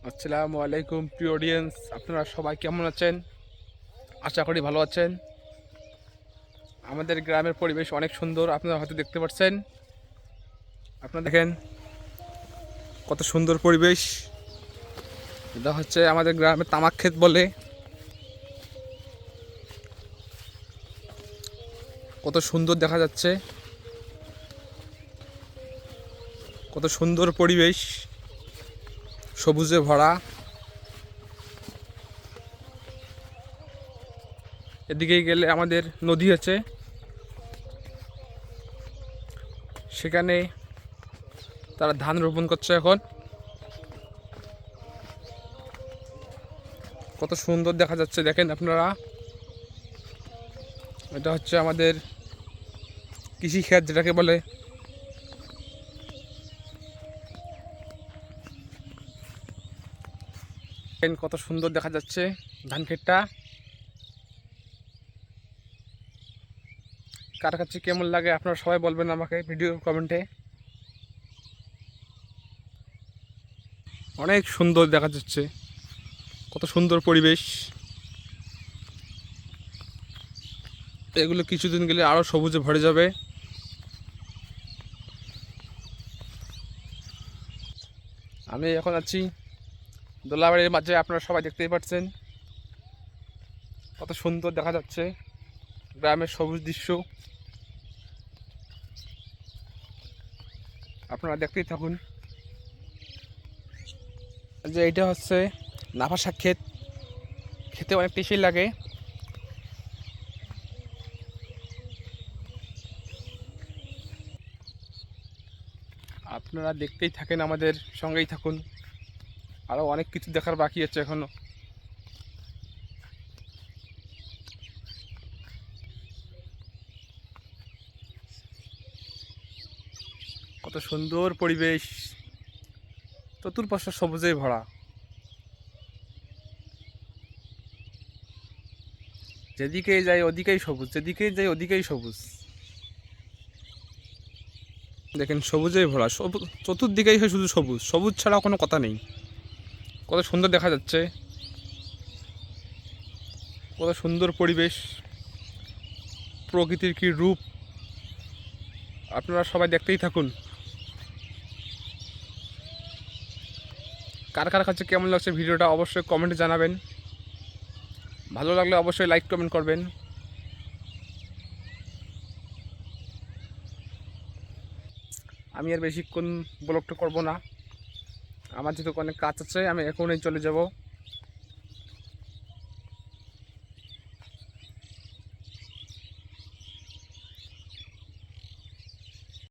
আসসালামু আলাইকুম প্রিয় অডিয়েন্স, আপনারা সবাই কেমন আছেন? আশা করি ভালো আছেন। আমাদের গ্রামের পরিবেশ অনেক সুন্দর, আপনারা হয়তো দেখতে পাচ্ছেন। আপনারা দেখেন কত সুন্দর পরিবেশ। এটা হচ্ছে আমাদের গ্রামের তামাক ক্ষেত বলে। কত সুন্দর দেখা যাচ্ছে, কত সুন্দর পরিবেশ, সবুজে ভরা। এদিকে গেলে আমাদের নদী আছে, সেখানে তারা ধান রোপণ করছে এখন। কত সুন্দর দেখা যাচ্ছে দেখেন আপনারা। এটা হচ্ছে আমাদের কৃষিক্ষেত যেটাকে বলে। কত সুন্দর দেখা যাচ্ছে ধান ক্ষেতটা। কার কাছে কেমন লাগে আপনারা সবাই বলবেন আমাকে ভিডিও কমেন্টে। অনেক সুন্দর দেখা যাচ্ছে, কত সুন্দর পরিবেশ। এগুলো কিছুদিন গেলে আরো সবুজে ভরে যাবে। আমি এখন আছি দোলাবাড়ির মাঝে, আপনারা সবাই দেখতেই পাচ্ছেন কত সুন্দর দেখা যাচ্ছে গ্রামের সবুজ দৃশ্য। আপনারা দেখতেই থাকুন। যে এটা হচ্ছে নাফা শাক ক্ষেত, খেতে অনেক টেস্টি লাগে। আপনারা দেখতেই থাকেন, আমাদের সঙ্গেই থাকুন। আরও অনেক কিছু দেখার বাকি আছে এখনো। কত সুন্দর পরিবেশ, চতুর্পাশে সবুজে ভরা। যেদিকেই যাই ওদিকেই সবুজ, যেদিকেই যাই ওদিকেই সবুজ। দেখেন সবুজেই ভরা, সবুজ চতুর্দিকেই শুধু সবুজ, সবুজ ছাড়া কোনো কথা নেই। কত সুন্দর দেখা যাচ্ছে, কত সুন্দর পরিবেশ, প্রকৃতির কি রূপ। আপনারা সবাই দেখতেই থাকুন। কার কার কাছে কেমন লাগছে ভিডিওটা অবশ্যই কমেন্টে জানাবেন। ভালো লাগলে অবশ্যই লাইক কমেন্ট করবেন। আমি আর বেশিক্ষণ ব্লগটা করব না, আমার যেহেতু অনেক কাজ আছে, আমি এখনই চলে যাব।